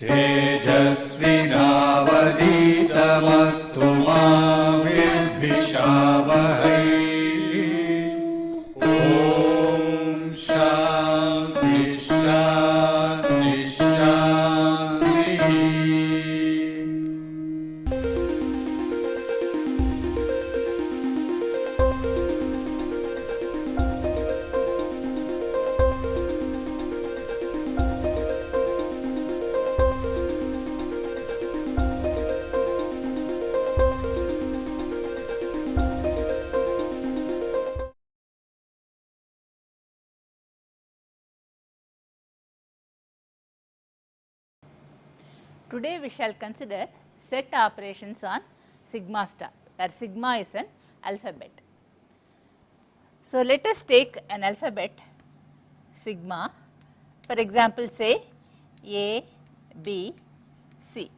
तेजस्विनावधीतमस्तु मा विद्विषावहै। ॐ शान्ति शान्ति शान्तिः। Today we shall consider set operations on sigma star, where sigma is an alphabet. So, let us take an alphabet sigma, for example say A, B, C.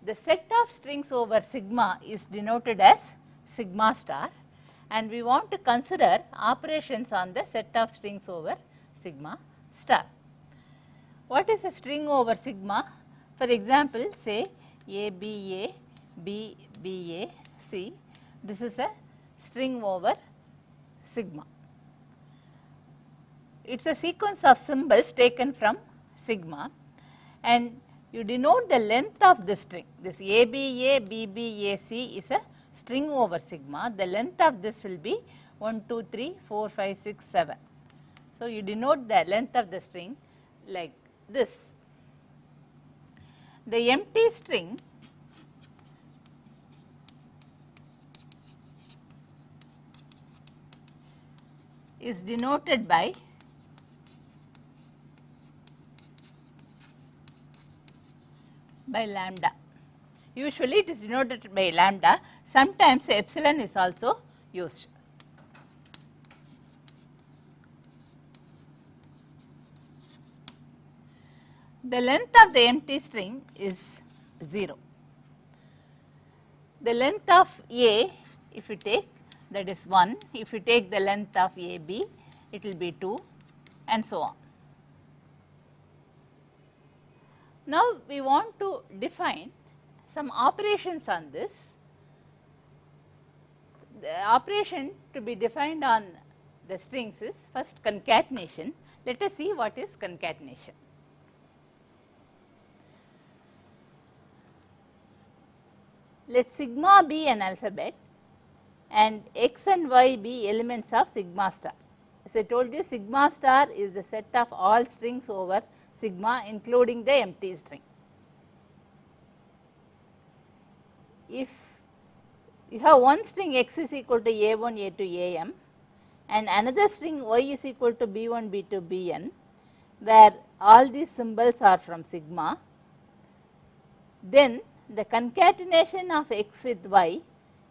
The set of strings over sigma is denoted as sigma star, and we want to consider operations on the set of strings over sigma star. What is a string over sigma? For example, say A B A, B B A, C. This is a string over sigma. It is a sequence of symbols taken from sigma, and you denote the length of the string. This A B A, B B A, C is a string over sigma. The length of this will be 1, 2, 3, 4, 5, 6, 7. So, you denote the length of the string like this. The empty string is denoted by lambda. Usually it is denoted by lambda, sometimes epsilon is also used. The length of the empty string is 0. The length of A, if you take, that is 1, if you take the length of AB, it will be 2, and so on. Now, we want to define some operations on this. The operation to be defined on the strings is first concatenation. Let us see what is concatenation. Let sigma be an alphabet and x and y be elements of sigma star. As I told you, sigma star is the set of all strings over sigma including the empty string. If you have one string x is equal to a1, a2, am and another string y is equal to b1, b2, bn, where all these symbols are from sigma, then the concatenation of x with y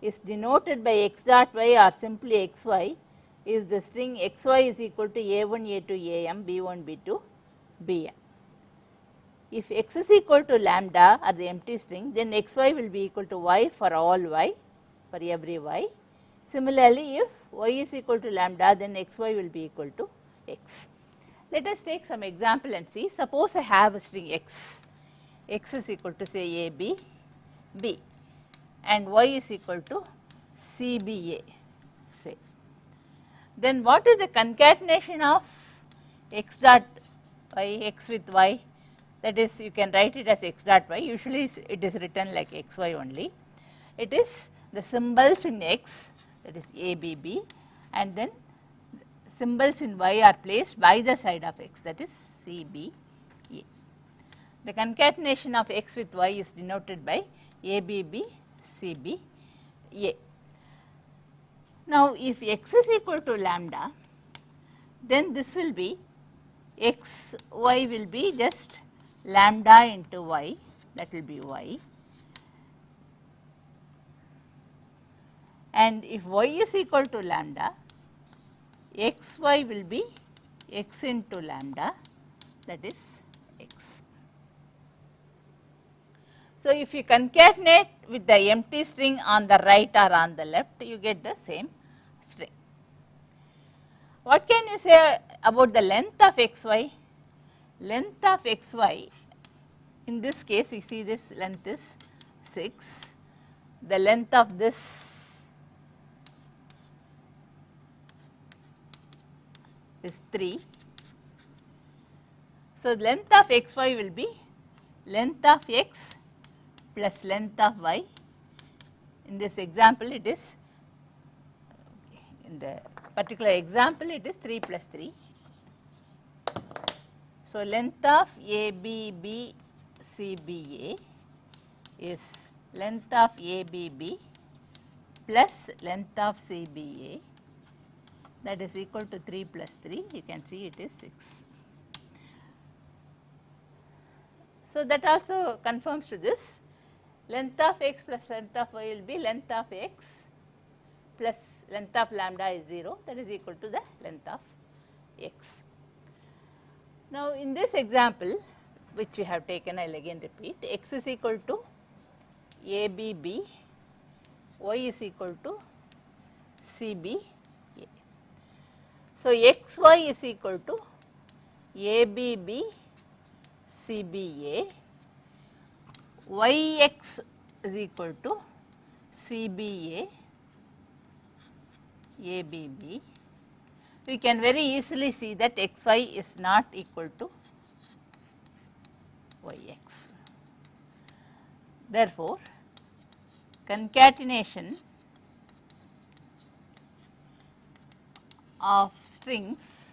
is denoted by x dot y or simply xy is the string xy is equal to a1, a2, am, b1, b2, bn. If x is equal to lambda or the empty string, then xy will be equal to y for all y, for every y. Similarly, if y is equal to lambda, then xy will be equal to x. Let us take some example and see. Suppose I have a string x is equal to say a b, b, and y is equal to c b a, say. Then what is the concatenation of x dot y, x with y? That is, you can write it as x dot y. Usually it is written like xy only. It is the symbols in x, that is a b b, and then symbols in y are placed by the side of x, that is c b a. The concatenation of x with y is denoted by a b b, c b a. Now, if x is equal to lambda, then this will be x y will be just lambda into y, that will be y, and if y is equal to lambda, x y will be x into lambda, that is x. So, if you concatenate with the empty string on the right or on the left, you get the same string. What can you say about the length of xy? length of xy, in this case we see this length is 6, the length of this is 3. So, length of xy will be length of x plus length of y. In this example it is, in the particular example it is 3 plus 3. So, length of ABB CBA is length of ABB plus length of CBA, that is equal to 3 plus 3, you can see it is 6. So, that also confirms to this, length of x plus length of y will be length of x plus length of lambda is 0, that is equal to the length of x. Now, in this example which we have taken, I will again repeat, x is equal to ABB, y is equal to CBA. So, xy is equal to ABB CBA, yx is equal to CBA ABB. We can very easily see that xy is not equal to yx. Therefore, concatenation of strings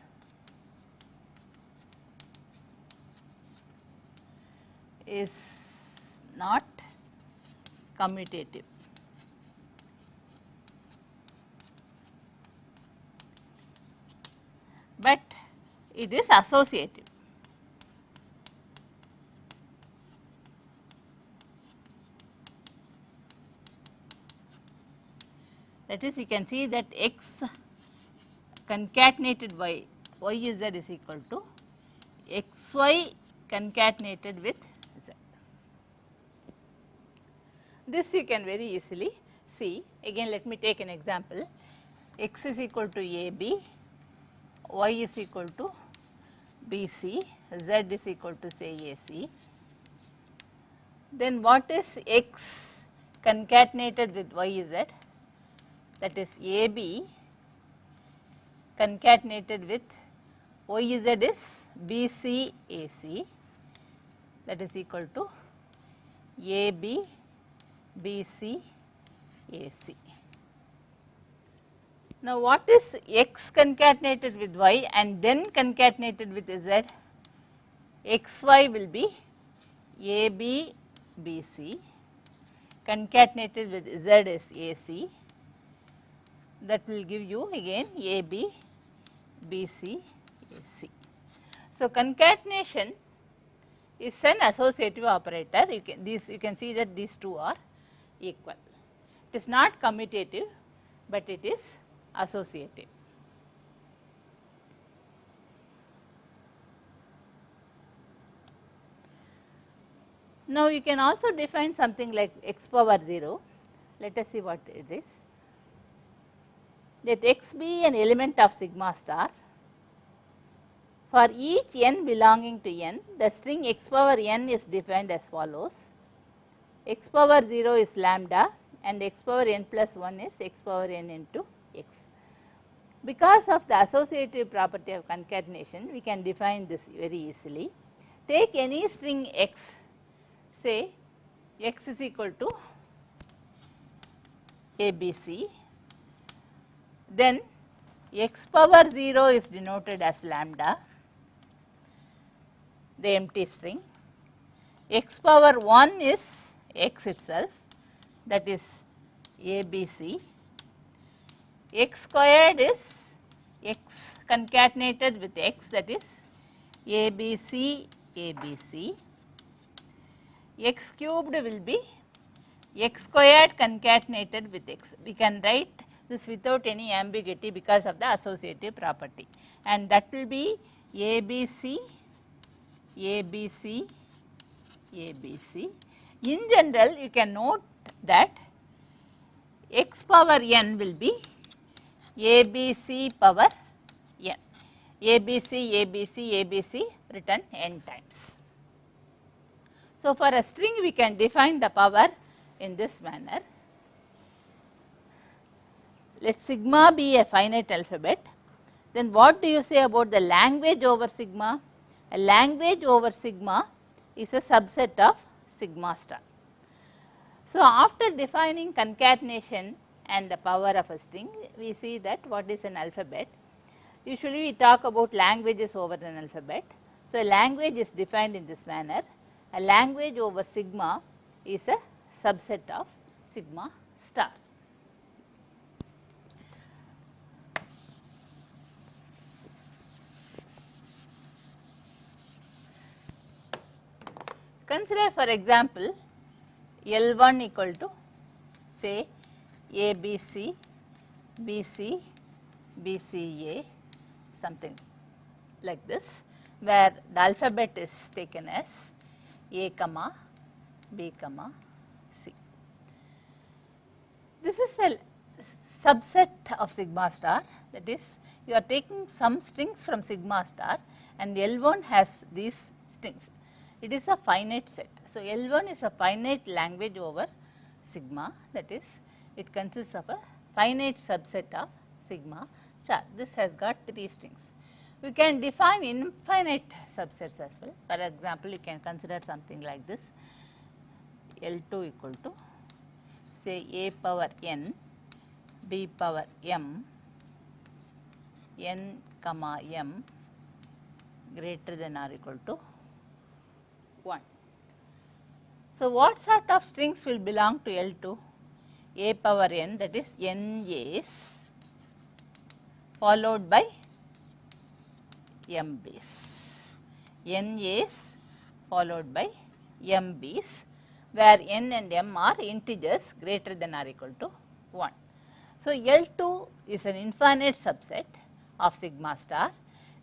is not commutative. But it is associative. That is, you can see that x concatenated y, yz is equal to xy concatenated with z. This you can very easily see. Again, let me take an example. X is equal to AB, y is equal to BC, z is equal to say AC. Then what is x concatenated with yz? That is AB concatenated with yz is BC AC, that is equal to AB BC AC. Now, what is x concatenated with y and then concatenated with z? xy will be AB BC concatenated with z is AC, that will give you again AB BC AC. So, concatenation is an associative operator. You can see that these two are equal. It is not commutative, but it is associative. Now, you can also define something like x power 0. Let us see what it is. That x be an element of sigma star. For each n belonging to n, the string x power n is defined as follows. X power 0 is lambda and x power n plus 1 is x power n into x. Because of the associative property of concatenation, we can define this very easily. Take any string x, say x is equal to ABC, then x power 0 is denoted as lambda, the empty string. X power 1 is x itself, that is ABC. X squared is x concatenated with x, that is ABC ABC. X cubed will be x squared concatenated with x. We can write this without any ambiguity because of the associative property, and that will be ABC ABC ABC. In general, you can note that x power n will be ABC power n. ABC, ABC, ABC written n times. So, for a string we can define the power in this manner. Let sigma be a finite alphabet, then what do you say about the language over sigma? A language over sigma is a subset of sigma star. So, after defining concatenation and the power of a string, we see that what is an alphabet. Usually we talk about languages over an alphabet. So, a language is defined in this manner. A language over sigma is a subset of sigma star. Consider for example, L1 equal to say ABC, BC, BCA, something like this, where the alphabet is taken as A comma B comma C. This is a subset of sigma star, that is you are taking some strings from sigma star and L1 has these strings. It is a finite set. So, L1 is a finite language over sigma, that is it consists of a finite subset of sigma star. This has got 3 strings. We can define infinite subsets as well. For example, you can consider something like this, L2 equal to say A power n, B power m, n comma m greater than or equal to 1. So, what sort of strings will belong to L2? A power n, that is n A's followed by m B's, n A's followed by m B's, where n and m are integers greater than or equal to 1. So, L2 is an infinite subset of sigma star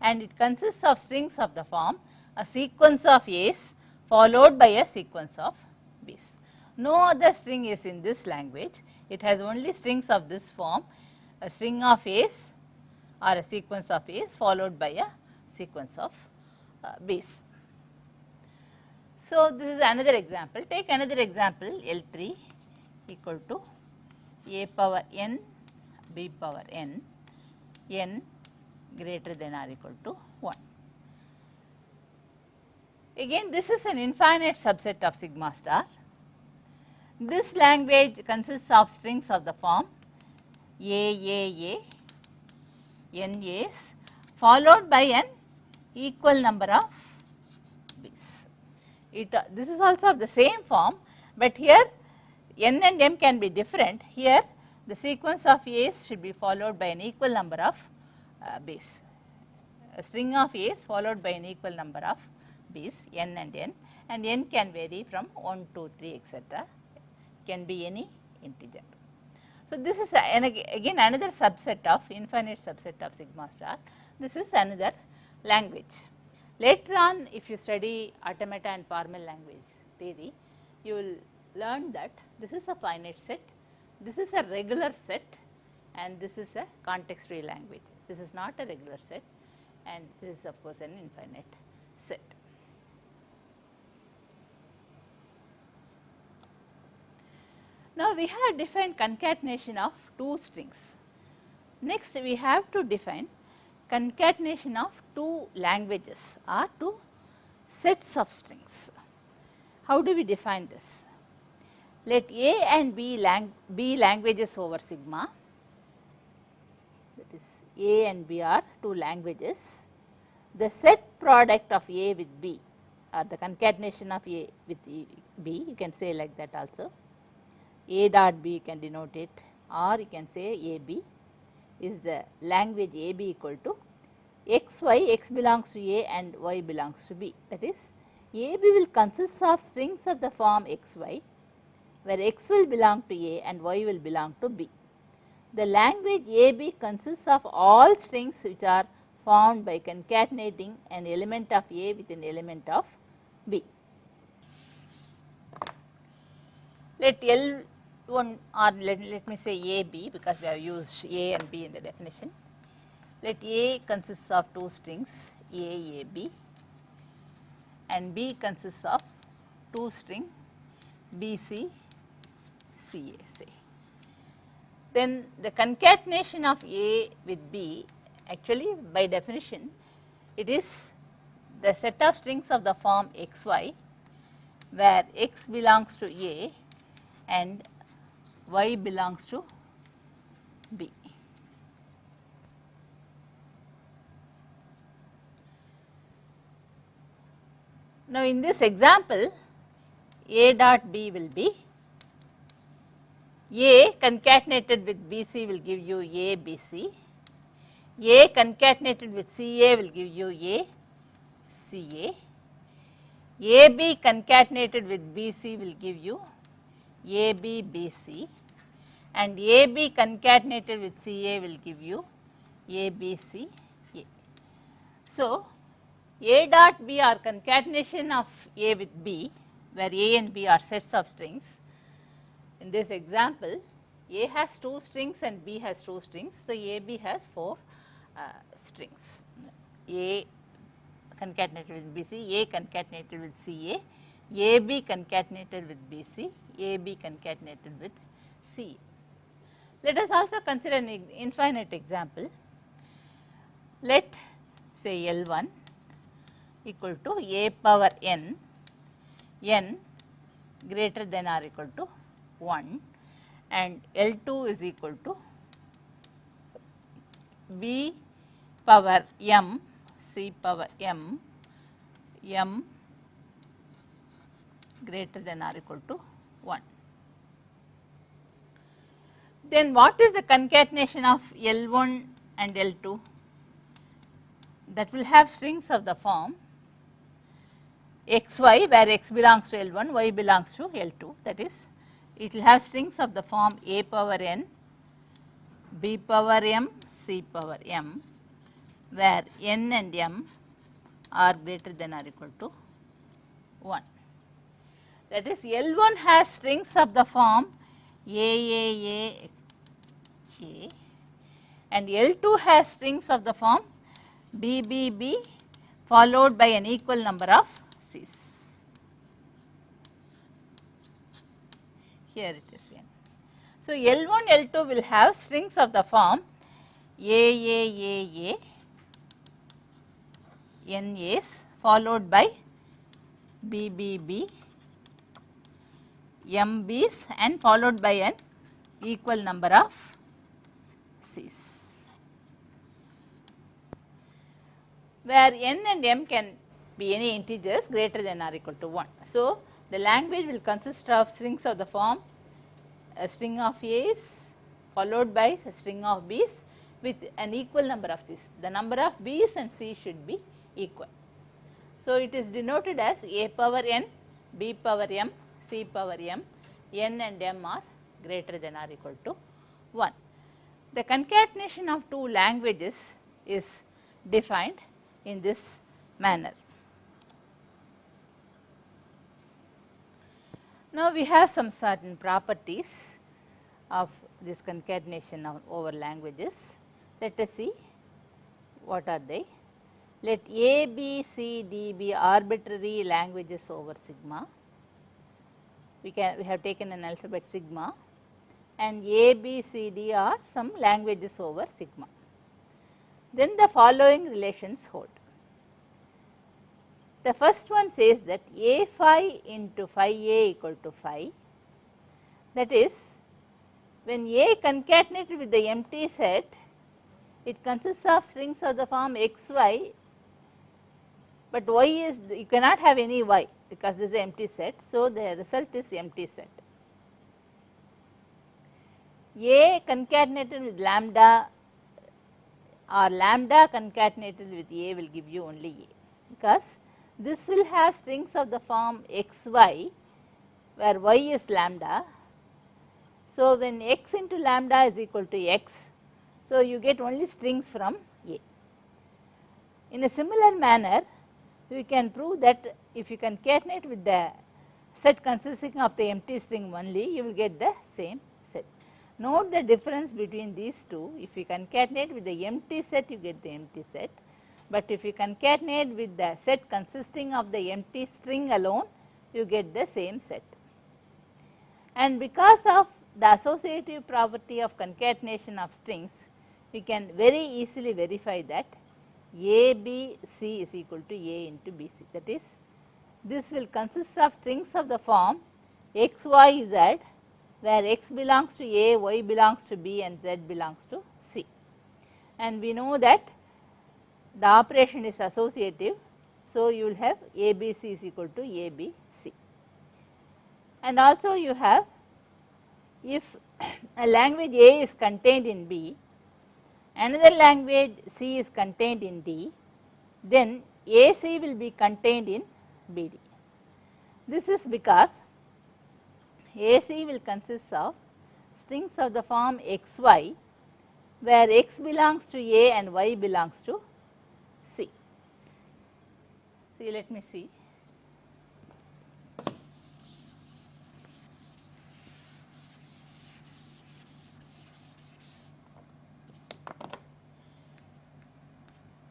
and it consists of strings of the form a sequence of A's followed by a sequence of B's. No other string is in this language, it has only strings of this form, a string of A's or a sequence of A's followed by a sequence of B's. So, this is another example. Take another example, L3 equal to A power n, B power n, n greater than or equal to 1. Again, this is an infinite subset of sigma star. This language consists of strings of the form A, n A's followed by an equal number of B's. This is also of the same form, but here n and m can be different. Here the sequence of A's should be followed by an equal number of B's. A string of A's followed by an equal number of B's, n and n can vary from 1, 2, 3 etc. Can be any integer. So, this is again another subset of infinite subset of sigma star. This is another language. Later on, if you study automata and formal language theory, you will learn that this is a finite set, this is a regular set and this is a context free language. This is not a regular set and this is of course an infinite set. Now, we have defined concatenation of 2 strings. Next, we have to define concatenation of 2 languages or 2 sets of strings. How do we define this? Let A and B be languages over sigma, that is A and B are 2 languages. The set product of A with B or the concatenation of A with B, you can say like that also. A dot B you can denote it, or you can say AB is the language AB equal to XY, X belongs to A and Y belongs to B. That is AB will consist of strings of the form XY, where X will belong to A and Y will belong to B. The language AB consists of all strings which are formed by concatenating an element of A with an element of B. Let L1 or let me say AB because we have used A and B in the definition. let A consists of two strings A, B, and B consists of two string B, C, C, A, say. Then the concatenation of A with B, actually by definition it is the set of strings of the form x y, where x belongs to A and y belongs to B. Now, in this example, A dot B will be A concatenated with BC will give you A BC, A concatenated with CA will give you A CA, AB concatenated with BC will give you AB BC, and AB concatenated with CA will give you ABC A. So, A dot B are concatenation of A with B, where A and B are sets of strings. In this example, A has two strings and B has two strings. So, AB has four strings. A concatenated with BC, A concatenated with CA, AB concatenated with BC, AB concatenated with CA. Let us also consider an infinite example. Let say L1 equal to A power n, n greater than or equal to 1, and L2 is equal to B power m, C power m, m greater than or equal to 1. Then what is the concatenation of L1 and L2? That will have strings of the form xy, where x belongs to L1, y belongs to L2. That is, it will have strings of the form A power n, B power m, C power m, where n and m are greater than or equal to 1. That is, L1 has strings of the form A, and L2 has strings of the form B followed by an equal number of C's. Here it is n. So, L1, L2 will have strings of the form A, n A's followed by B, m B's and followed by an equal number of C's, where n and m can be any integers greater than or equal to 1. So, the language will consist of strings of the form a string of A's followed by a string of B's with an equal number of C's. The number of B's and C's should be equal. So, it is denoted as A power n, B power m, C power m, n and m are greater than or equal to 1. The concatenation of two languages is defined in this manner. Now, we have some certain properties of this concatenation of over languages. Let us see what are they. Let A, B, C, D be arbitrary languages over sigma. We have taken an alphabet sigma, and A, B, C, D are some languages over sigma. Then the following relations hold. The first one says that A phi into phi A equal to phi. That is, when A concatenated with the empty set, it consists of strings of the form x, y, but y is, you cannot have any y because this is an empty set. So, the result is empty set. A concatenated with lambda or lambda concatenated with A will give you only A, because this will have strings of the form x, y, where y is lambda. So, when x into lambda is equal to x, so you get only strings from A. In a similar manner, we can prove that if you concatenate with the set consisting of the empty string only, you will get the same set. Note the difference between these two. If you concatenate with the empty set, you get the empty set, but if you concatenate with the set consisting of the empty string alone, you get the same set. And because of the associative property of concatenation of strings, we can very easily verify that A B C is equal to A into B C. That is, this will consist of strings of the form x, y, z, where x belongs to A, y belongs to B and z belongs to C. And we know that the operation is associative, so you will have A B C is equal to A B C. And also you have, if a language A is contained in B, another language C is contained in D, then AC will be contained in BD. This is because AC will consist of strings of the form XY, where X belongs to A and Y belongs to C. See, let me see.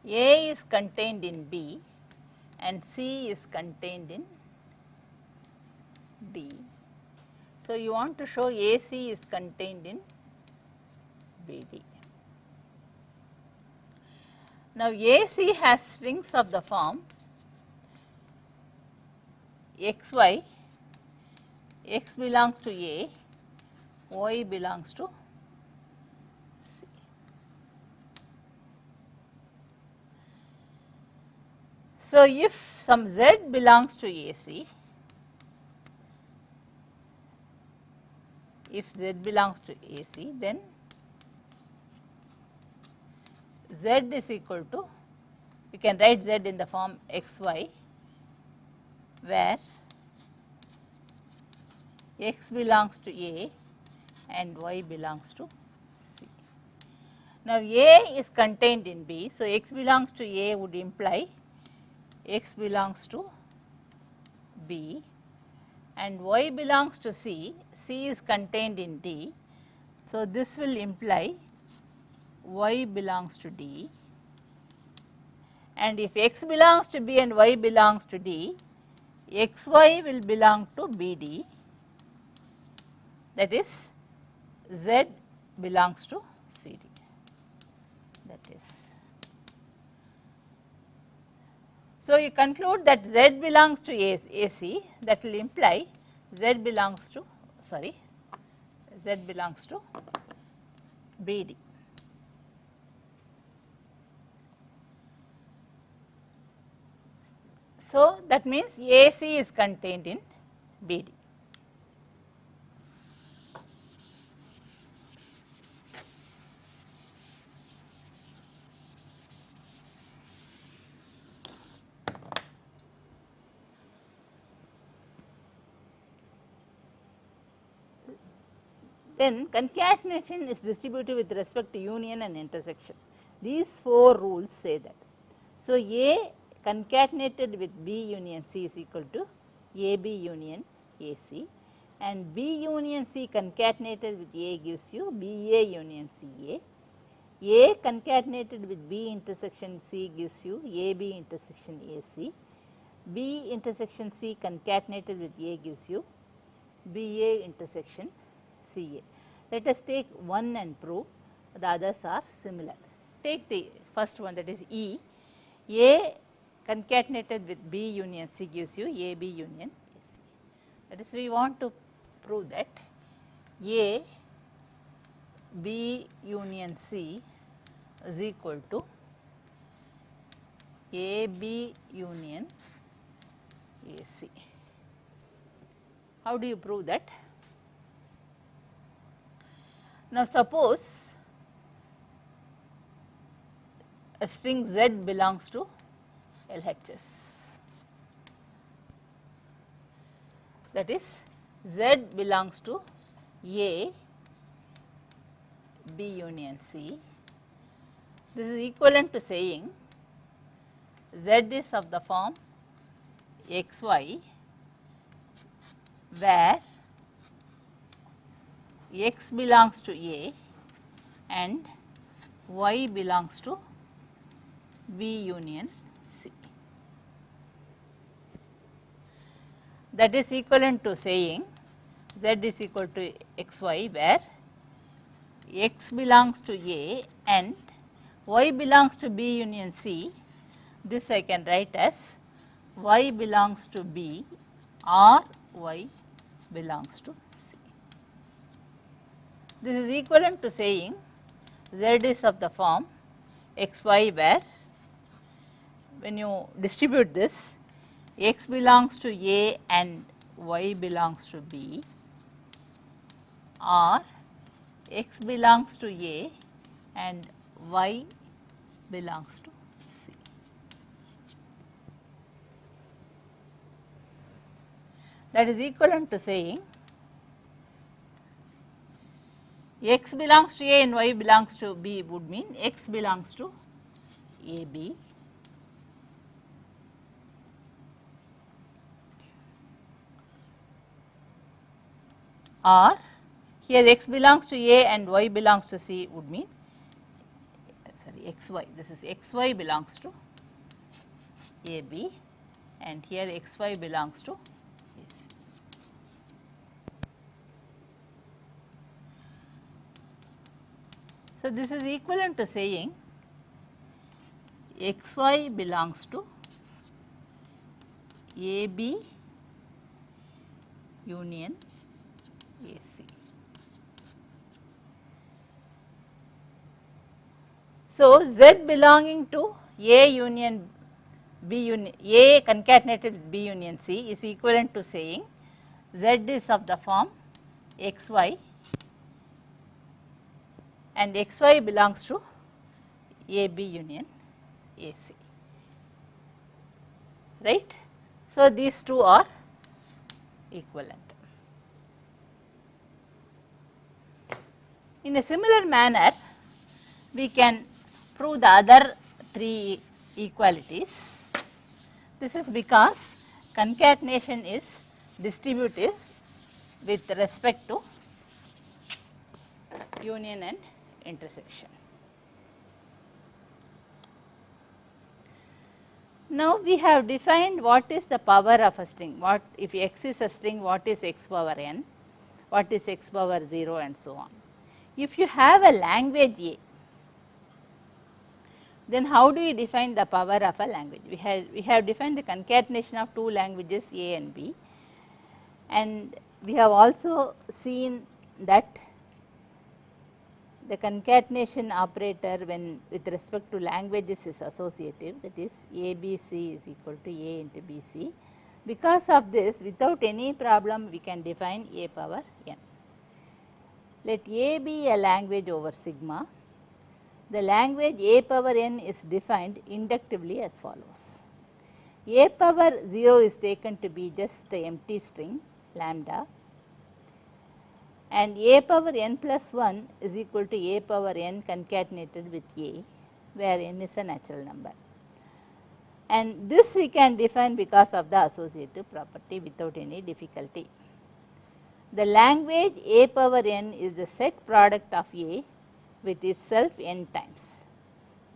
A is contained in B and C is contained in D. So, you want to show AC is contained in BD. Now, AC has strings of the form XY, X belongs to A, Y belongs to C. So, if some Z belongs to AC, if Z belongs to AC, then Z is equal to, we can write Z in the form XY, where X belongs to A and Y belongs to C. Now, A is contained in B, so X belongs to A would imply X belongs to B, and Y belongs to C, C is contained in D. So, this will imply Y belongs to D, and if X belongs to B and Y belongs to D, XY will belong to BD, that is Z belongs to CD, that is. So, you conclude that Z belongs to AC, that will imply Z belongs to BD. So, that means AC is contained in BD. Then concatenation is distributive with respect to union and intersection. These four rules say that. So, A concatenated with B union C is equal to AB union AC, and B union C concatenated with A gives you BA union CA. A concatenated with B intersection C gives you AB intersection AC. B intersection C concatenated with A gives you BA intersection CA. Let us take one and prove, the others are similar. Take the first one, that is E. A concatenated with B union C gives you AB union AC. That is, we want to prove that A B union C is equal to AB union AC. How do you prove that? Now, suppose a string Z belongs to LHS, that is Z belongs to A B union C. This is equivalent to saying Z is of the form XY, where x belongs to A and y belongs to B union C. That is equivalent to saying z is equal to xy, where x belongs to A and y belongs to B union C. This I can write as y belongs to B or y belongs to C. This is equivalent to saying z is of the form xy, where when you distribute this, x belongs to A and y belongs to B, or x belongs to A and y belongs to C. That is equivalent to saying x belongs to A and y belongs to B would mean x belongs to AB or here x belongs to A and y belongs to C would mean xy, this is xy belongs to AB and here xy belongs to AC. So, this is equivalent to saying xy belongs to AB union AC. So, Z belonging to A union B union A concatenated with B union C is equivalent to saying Z is of the form xy and xy belongs to AB union AC, right. So, these two are equivalent. In a similar manner, we can prove the other three equalities. This is because concatenation is distributive with respect to union and intersection. Now, we have defined what is the power of a string, what if x is a string, what is x power n, what is x power 0 and so on. If you have a language A, then how do you define the power of a language? We have defined the concatenation of two languages A and B, and we have also seen that the concatenation operator when with respect to languages is associative, that is ABC is equal to A into BC. Because of this, without any problem we can define A power n. Let A be a language over sigma. The language A power n is defined inductively as follows. A power 0 is taken to be just the empty string lambda, and A power n plus 1 is equal to A power n concatenated with A, where n is a natural number. And this we can define because of the associative property without any difficulty. The language A power n is the set product of A with itself n times.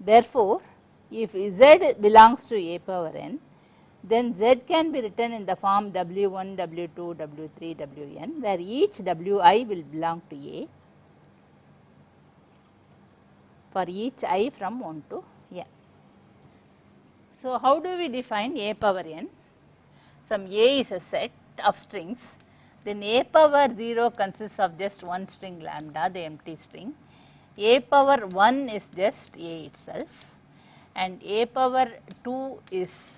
Therefore, if Z belongs to A power n, then Z can be written in the form W1, W2, W3, Wn, where each Wi will belong to A for each I from 1 to n. So, how do we define A power n? Some A is a set of strings, then A power 0 consists of just one string lambda, the empty string. A power 1 is just A itself, and A power 2 is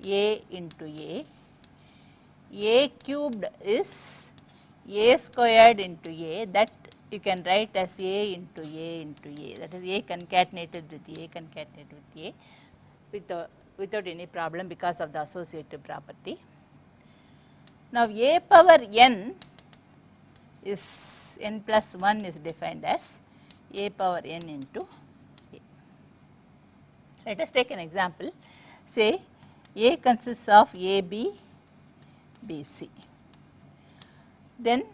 A into A cubed is A squared into A, that you can write as A into A into A, that is A concatenated with A concatenated with A without any problem because of the associative property. Now, A power n is n plus 1 is defined as A power n into A. Let us take an example. Say A consists of AB, BC. Then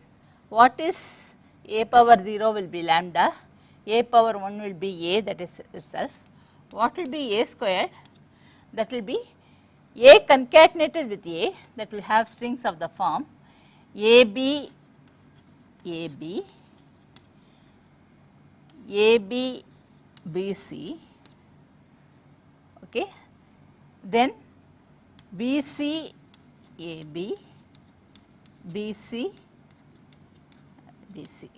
what is a power 0 will be lambda, a power 1 will be a, that is itself. What will be a squared? That will be a concatenated with a, that will have strings of the form AB, AB, AB, BC, okay. Then BC, AB, BC, BC.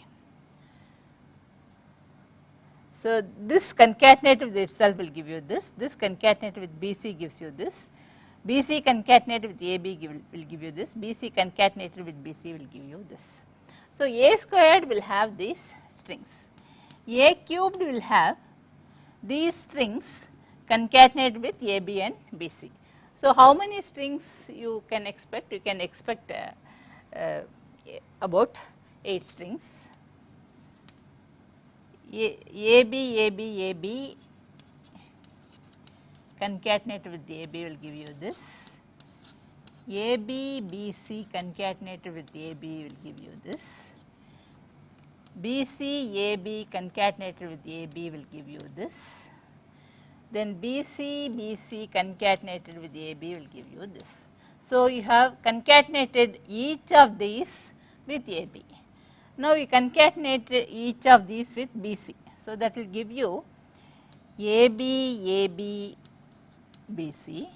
So, this concatenated with itself will give you this concatenated with BC gives you this, BC concatenated with AB will give you this, BC concatenated with BC will give you this. So, A squared will have these strings, A cubed will have these strings concatenated with AB and BC. So, how many strings you can expect? You can expect about 8 strings. AB, AB, AB concatenated with AB will give you this. AB, BC concatenated with AB will give you this. BC, AB concatenated with AB will give you this. Then BC, BC concatenated with AB will give you this. So, you have concatenated each of these with AB. Now, you concatenate each of these with BC. So, that will give you AB, AB, BC,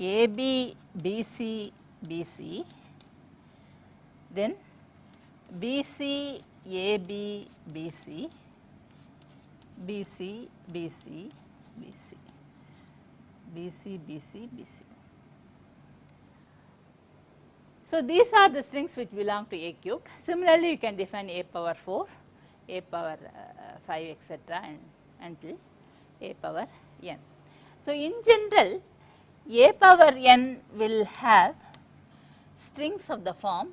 AB, BC, BC, then BC, AB, BC, BC, BC, BC, BC, BC, BC. So, these are the strings which belong to A cubed. Similarly, you can define A power 4, A power 5, etc., and until A power n. So, in general, A power n will have strings of the form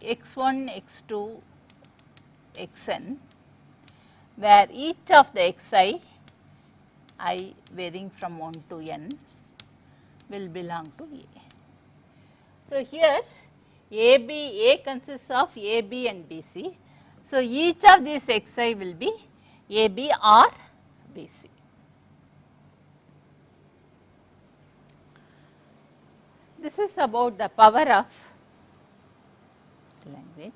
x1, x2, xn, where each of the xi, I varying from 1 to n, will belong to A. So, here A consists of AB and BC. So, each of these xi will be AB or BC. This is about the power of language.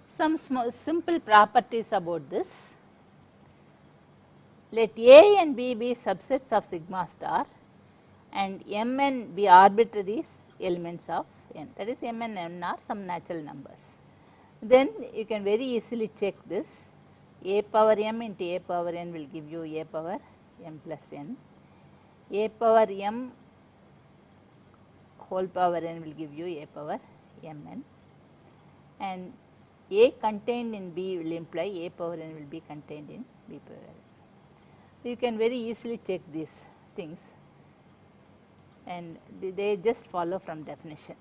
Some small simple properties about this. Let A and B be subsets of sigma star and Mn be arbitrary elements of n, that is m and n are some natural numbers. Then you can very easily check this. A power m into A power n will give you A power m plus n. A power m whole power n will give you A power mn, and A contained in B will imply A power n will be contained in B power n. You can very easily check these things, and they just follow from definition.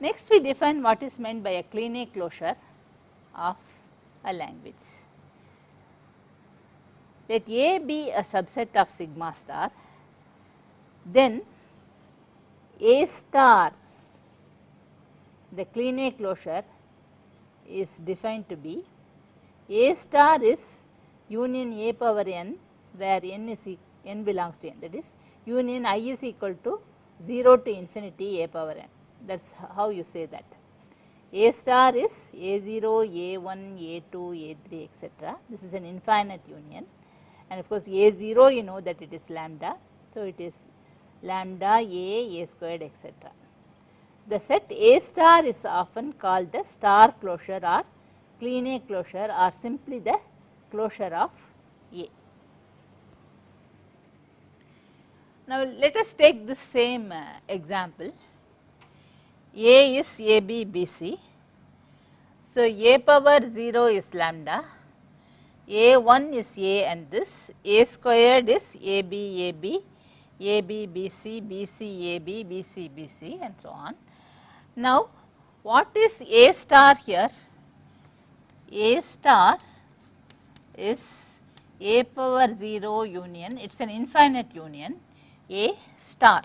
Next, we define what is meant by a Kleene closure of a language. Let A be a subset of sigma star, then A star, the Kleene closure is defined to be A star is union A power n, where n belongs to n, that is union I is equal to 0 to infinity A power n. That is how you say that. A star is A0, A1, A2, A3, etc. This is an infinite union, and of course, A0 you know that it is lambda. So, it is lambda A squared, etc. The set A star is often called the star closure or Kleene closure, or simply the closure of A. Now, let us take this same example. A is AB, BC. So, A power 0 is lambda, A1 is A, and this A squared is AB, AB, AB, BC, BC, AB, BC, BC, and so on. Now, what is A star here? A star is A power 0 union, it is an infinite union, A star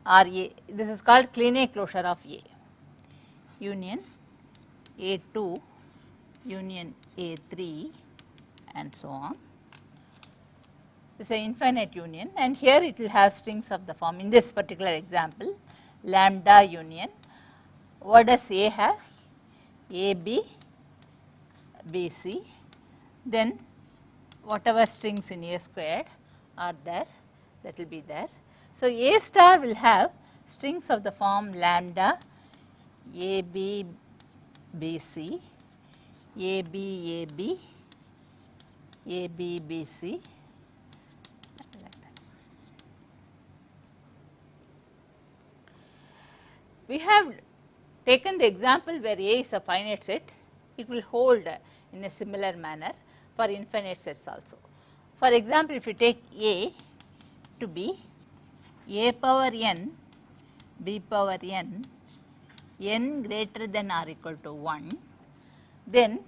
or A, this is called Kleene closure of A, union A2 union A3 and so on. This is an infinite union, and here it will have strings of the form, in this particular example, lambda union. What does A have? AB, BC, then whatever strings in A squared are there, that will be there. So, A star will have strings of the form lambda, AB, BC, AB, AB, AB, BC, like that. We have taken the example where A is a finite set, it will hold in a similar manner for infinite sets also. For example, if you take A to be A power n, B power n greater than or equal to 1, then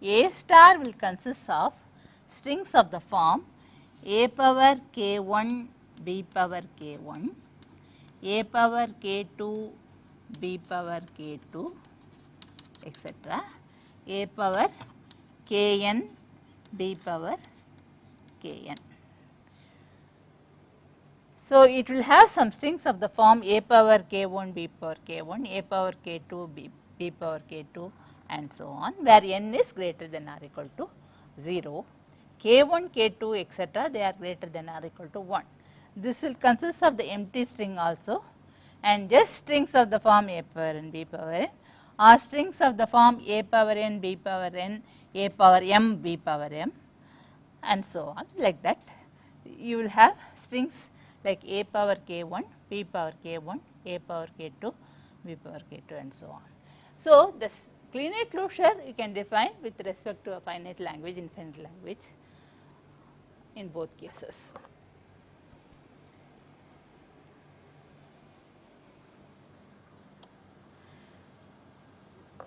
A star will consist of strings of the form A power k1, B power k1, A power k2, B power k2, etc., A power kn, B power kn. So, it will have some strings of the form A power k1, B power k1, A power k2, B power k2 and so on, where n is greater than or equal to 0, k1, k2 etc., they are greater than or equal to 1. This will consist of the empty string also, and just strings of the form A power n, B power n, or strings of the form A power n, B power n, A power m, B power m and so on, like that. You will have strings like A power k1, B power k1, A power k2, B power k2 and so on. So, this Kleene closure you can define with respect to a finite language, infinite language in both cases.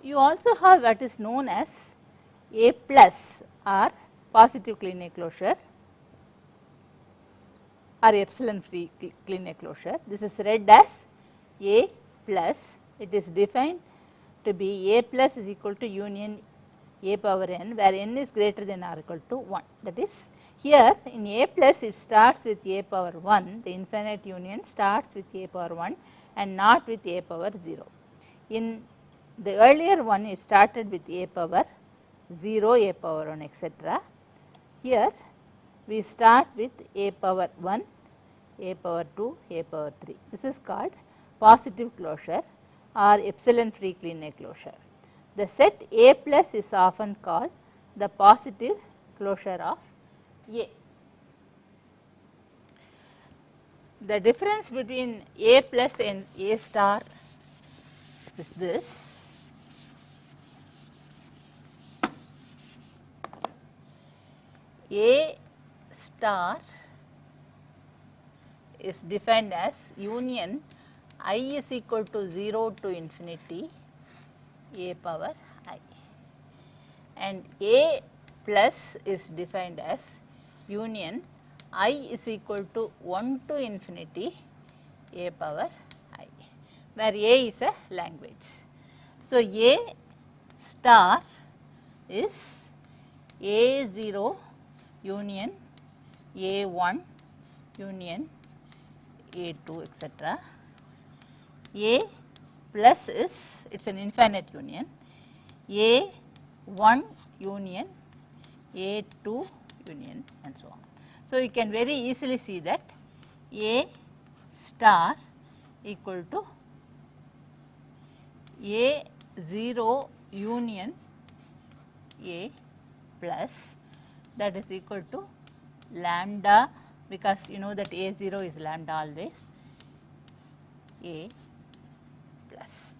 You also have what is known as A plus or positive Kleene closure or epsilon free Kleene closure. This is read as A plus, it is defined to be A plus is equal to union A power n, where n is greater than or equal to 1. That is, here in A plus it starts with A power 1, the infinite union starts with A power 1 and not with A power 0. In the earlier one it started with A power 0, A power 1 etc. Here we start with A power 1, A power 2, A power 3. This is called positive closure or epsilon free Kleene closure. The set A plus is often called the positive closure of A. The difference between A plus and A star is this. A star is defined as union I is equal to 0 to infinity A power I, and A plus is defined as union I is equal to 1 to infinity A power I, where A is a language. So, A star is A0 union A1 union A2 etc. A plus is, it is an infinite union, A1 union A2 union and so on. So, you can very easily see that A star equal to A0 union A plus, that is equal to lambda, because you know that A0 is lambda always, A plus.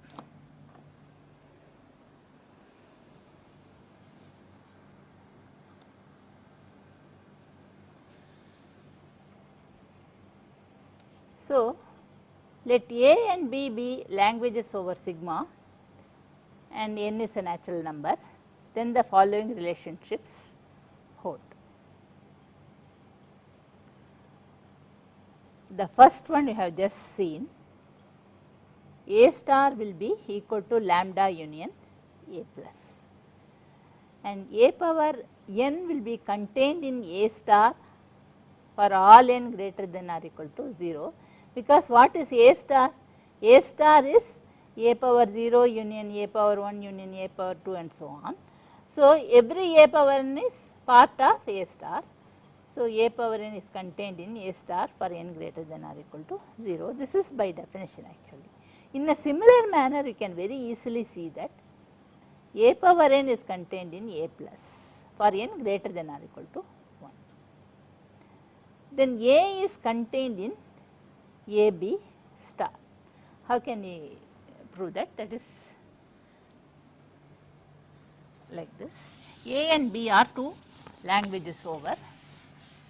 So, let A and B be languages over sigma and n is a natural number, then the following relationships hold. the first one you have just seen, A star will be equal to lambda union A plus, and A power n will be contained in A star for all n greater than or equal to 0, because what is A star? A star is A power 0 union A power 1 union A power 2 and so on. So, every A power n is part of A star. So, A power n is contained in A star for n greater than or equal to 0. This is by definition actually. In a similar manner, you can very easily see that A power n is contained in A plus for n greater than or equal to 1. Then A is contained in AB star. How can we prove that? That is like this. A and B are two languages over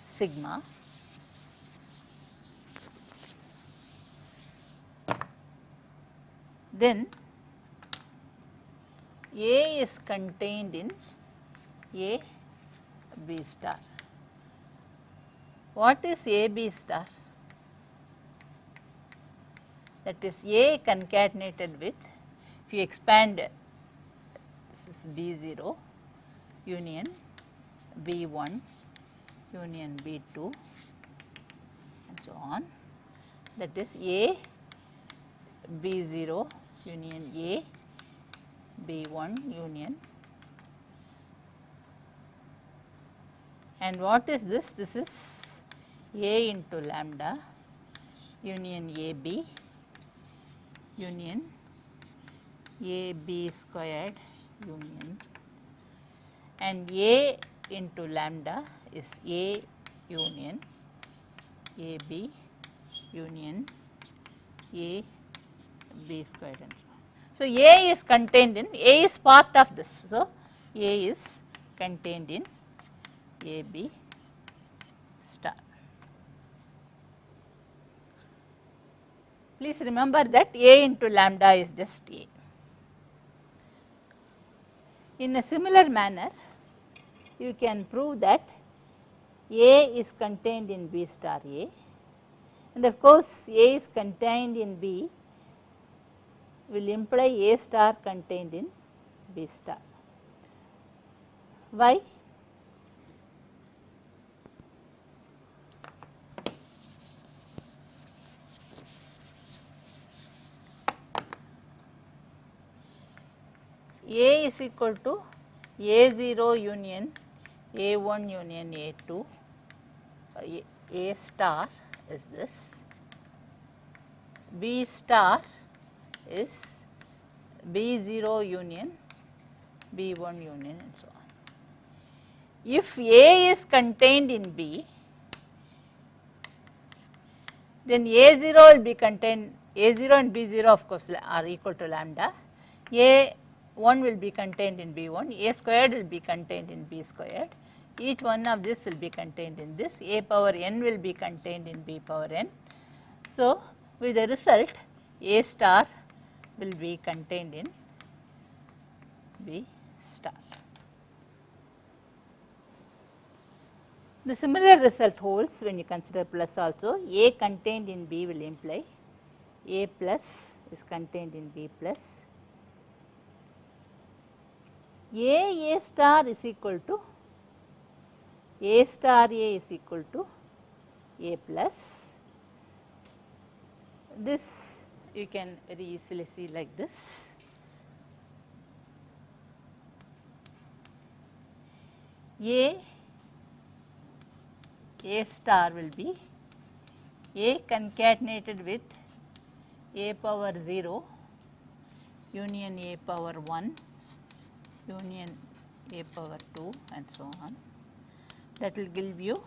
sigma. Then A is contained in A B star. What is A B star? That is A concatenated with, if you expand, this is B0 union B1 union B2 and so on, that is A B0 union A B1 union. And what is this? This is A into lambda union AB union AB squared union, and A into lambda is A union AB union A B squared and so on. So, A is contained in, A is part of this. So, A is contained in AB star. Please remember that A into lambda is just A. In a similar manner, you can prove that A is contained in B star A, and of course, A is contained in B will imply A star contained in B star. Why? A is equal to A0 union A1 union A2, A star is this, B star is B0 union B1 union and so on. If A is contained in B, then A0 will be contained, A0 and B0 of course are equal to lambda, A1 will be contained in B1, A squared will be contained in B squared, each one of this will be contained in this, A power n will be contained in B power n. So, with the result A star will be contained in B star. The similar result holds when you consider plus also. A contained in B will imply A plus is contained in B plus. A star is equal to A star A is equal to A plus. This you can very easily see like this. A star will be A concatenated with A power 0 union A power 1 union A power 2 and so on. That will give you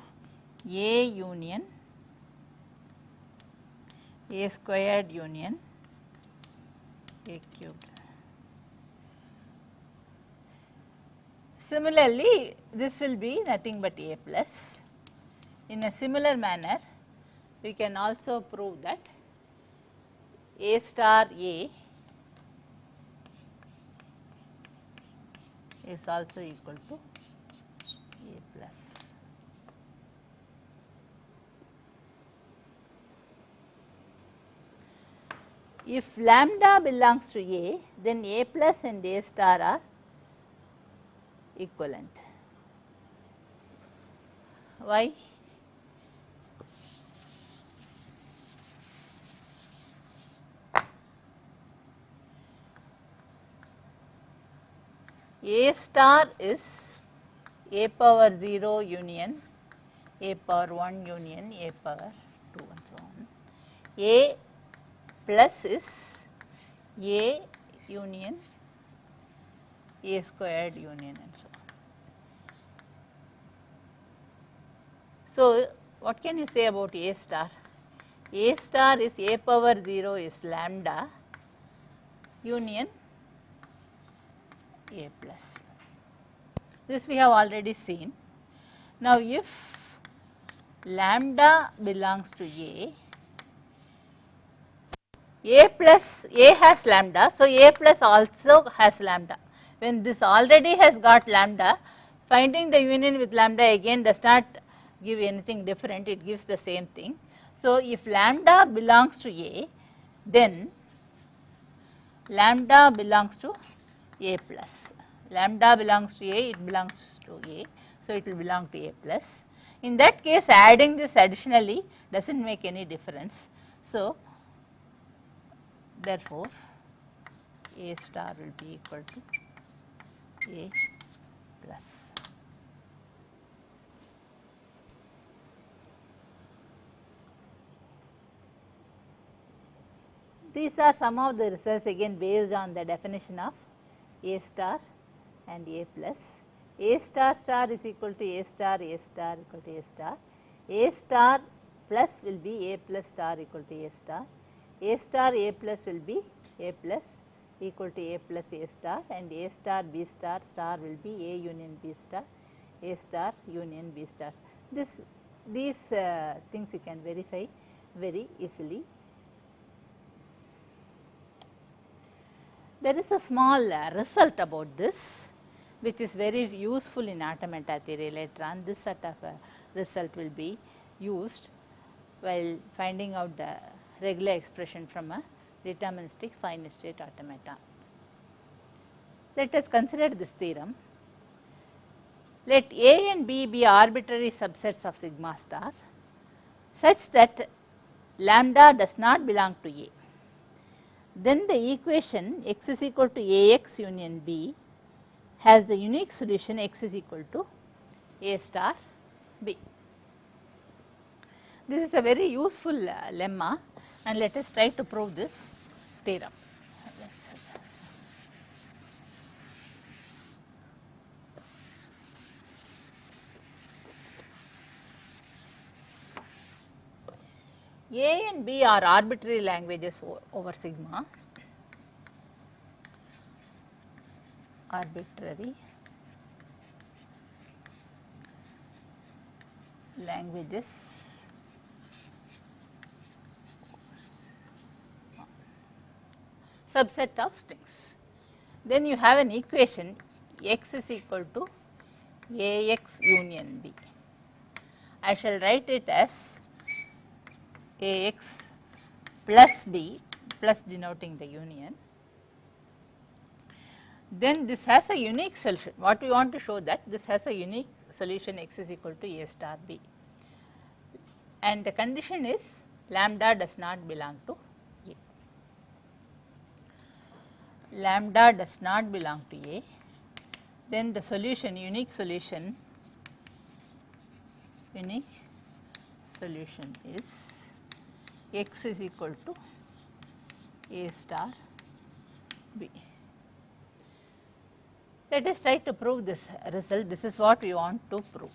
A union A squared union A cubed. Similarly, this will be nothing but A plus. In a similar manner, we can also prove that A star A is also equal to A plus. if lambda belongs to A, then A plus and A star are equivalent. Why? A star is A power 0 union A power 1 union A power 2 and so on. A plus is A union A squared union and so on. So, what can you say about A star? A star is A power 0 is lambda union A plus. This we have already seen. Now, if lambda belongs to A plus A has lambda, so A plus also has lambda. When this already has got lambda, finding the union with lambda again does not give anything different, it gives the same thing. So, if lambda belongs to A, then lambda belongs to A plus. Lambda belongs to A, it belongs to A, so it will belong to A plus. In that case, adding this additionally does not make any difference. So, therefore, A star will be equal to A plus. These are some of the results again based on the definition of A star and A plus. A star star is equal to A star equal to A star. A star plus will be A plus star equal to A star. A star A plus will be A plus equal to A plus A star, and A star B star star will be A union B star, A star union B star. These things you can verify very easily. There is a small result about this which is very useful in automata theory later on. This sort of result will be used while finding out the regular expression from a deterministic finite state automata. Let us consider this theorem. Let A and B be arbitrary subsets of sigma star such that lambda does not belong to A. Then the equation x is equal to Ax union B has the unique solution x is equal to A star B. This is a very useful lemma, and let us try to prove this theorem. A and B are arbitrary languages over sigma, arbitrary languages subset of strings. Then you have an equation x is equal to Ax union B. I shall write it as Ax plus B, plus denoting the union. Then this has a unique solution. What we want to show that this has a unique solution x is equal to A star B, and the condition is lambda does not belong to A. Lambda does not belong to A, then the solution, unique solution is x is equal to A star B. Let us try to prove this result. This is what we want to prove.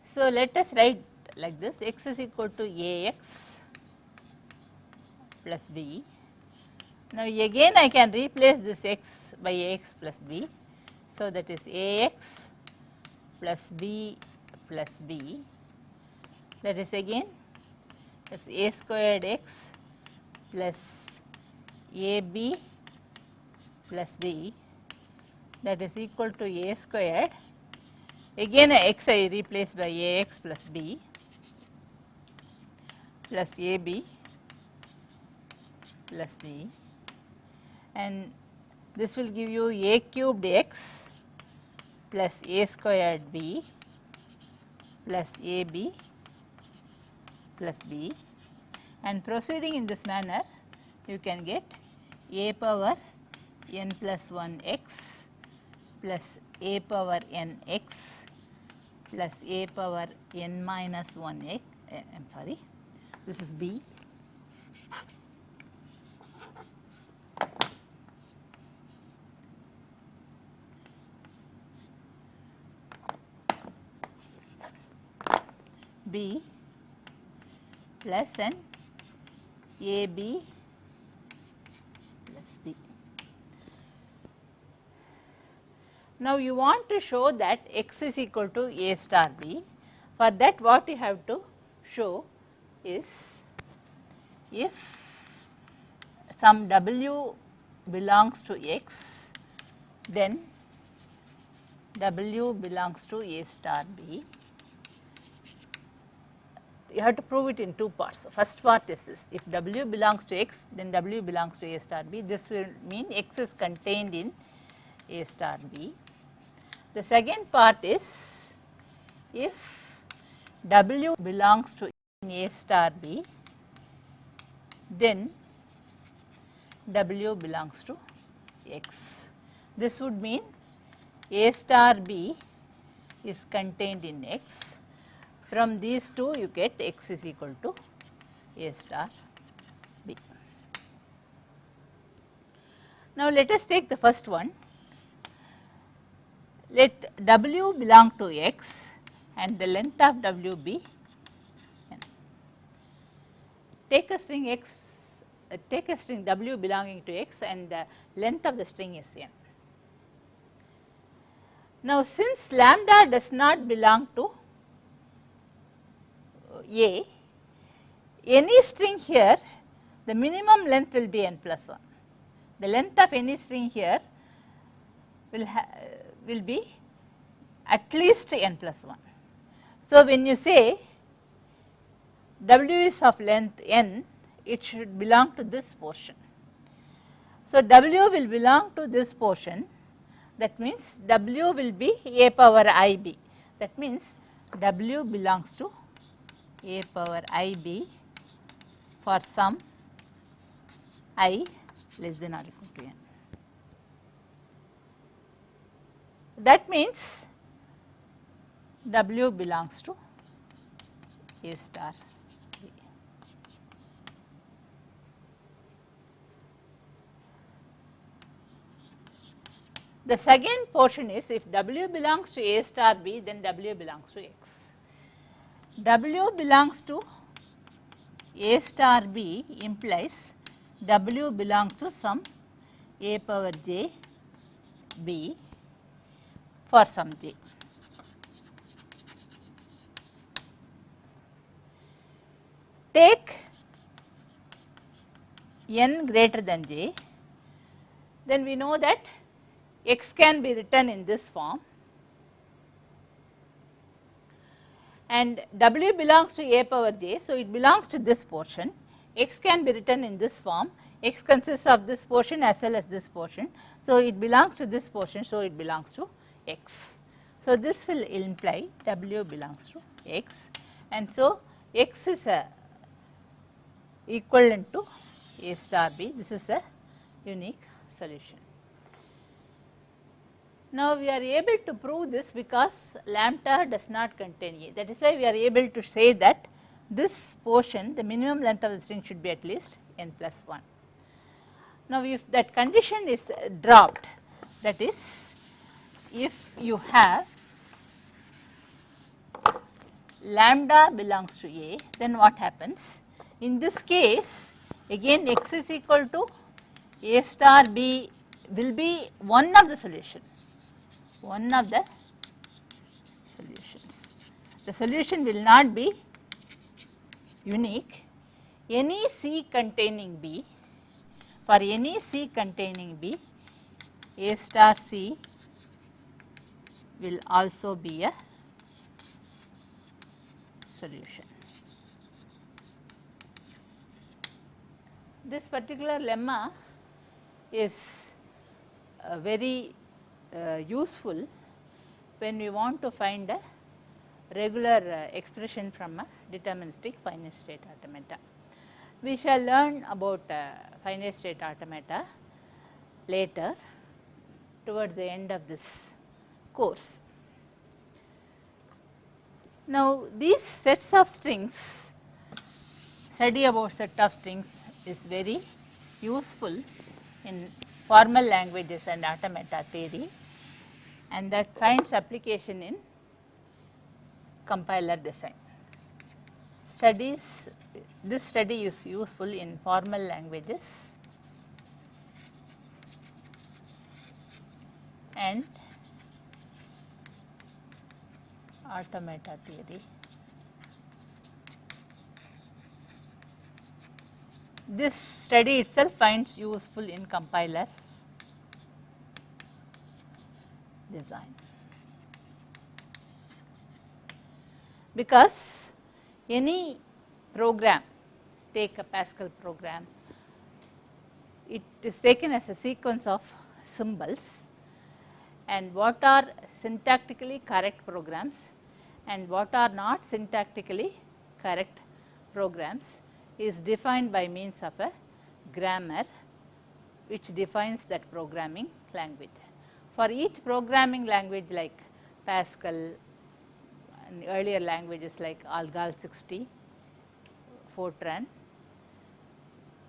So, let us write like this: x is equal to Ax plus B. Now, again I can replace this x by Ax plus B. So, that is Ax plus B plus B, that is again that is A squared x plus AB plus B, that is equal to A squared Again x I replace by Ax plus b plus AB plus b, and this will give you A cubed x plus A squared b plus AB plus b, and proceeding in this manner you can get A power n plus 1 x plus A power n x plus A power n minus 1 x, I am sorry, this is b, b plus n A b plus b. Now, you want to show that x is equal to A star b. For that, what you have to show is if some w belongs to x, then w belongs to A star b. You have to prove it in two parts. First part is this: if w belongs to x, then w belongs to A star b. This will mean x is contained in A star b. The second part is if w belongs to A star b, then w belongs to x. This would mean A star b is contained in x. From these two you get x is equal to A star b. Now, let us take the first one. Let w belong to x and the length of w be n. Take a string x, take a string w belonging to x and the length of the string is n. Now, since lambda does not belong to A, any string here, the minimum length will be n plus 1. The length of any string here will be at least n plus 1. So, when you say w is of length n, it should belong to this portion. So, w will belong to this portion, that means w will be A power I b, that means w belongs to A power I b for some I less than or equal to n. That means w belongs to A star b. The second portion is if w belongs to A star b, then w belongs to x. W belongs to A star b implies w belongs to some A power j b for some j. Take n greater than j, then we know that x can be written in this form, and w belongs to A power j, so it belongs to this portion. X can be written in this form, x consists of this portion as well as this portion, so it belongs to this portion, so it belongs to x. So, this will imply w belongs to x, and so x is a equivalent to A star b. This is a unique solution. Now, we are able to prove this because lambda does not contain A. That is why we are able to say that this portion, the minimum length of the string should be at least n plus 1. Now, if that condition is dropped, that is if you have lambda belongs to A, then what happens? In this case, again x is equal to A star b will be one of the solution. One of the solutions. The solution will not be unique. Any C containing B, for any C containing B, A star C will also be a solution. This particular lemma is very useful when we want to find a regular expression from a deterministic finite state automata. We shall learn about finite state automata later towards the end of this course. Now, these sets of strings, study about set of strings is very useful in formal languages and automata theory, and that finds application in compiler design. This study is useful in formal languages and automata theory. This study itself finds useful in compiler design, because any program, take a Pascal program, it is taken as a sequence of symbols, and what are syntactically correct programs and what are not syntactically correct programs is defined by means of a grammar which defines that programming language. For each programming language like Pascal and earlier languages like Algol 60, Fortran,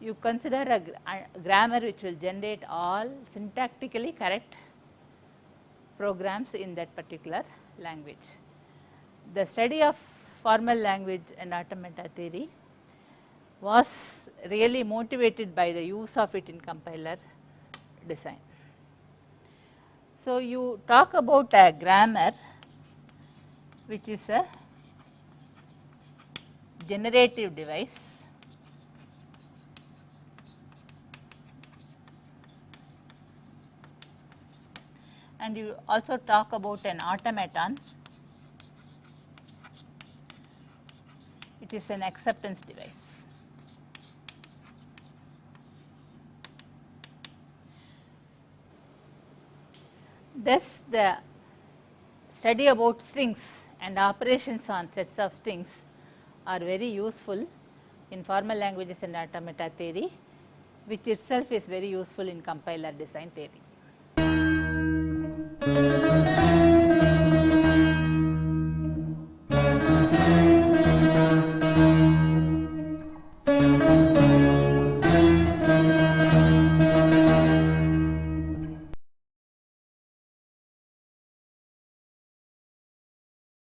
you consider a grammar which will generate all syntactically correct programs in that particular language. The study of formal language and automata theory was really motivated by the use of it in compiler design. So, you talk about a grammar which is a generative device and you also talk about an automaton. It is an acceptance device. Thus, the study about strings and operations on sets of strings are very useful in formal languages and automata theory, which itself is very useful in compiler design theory.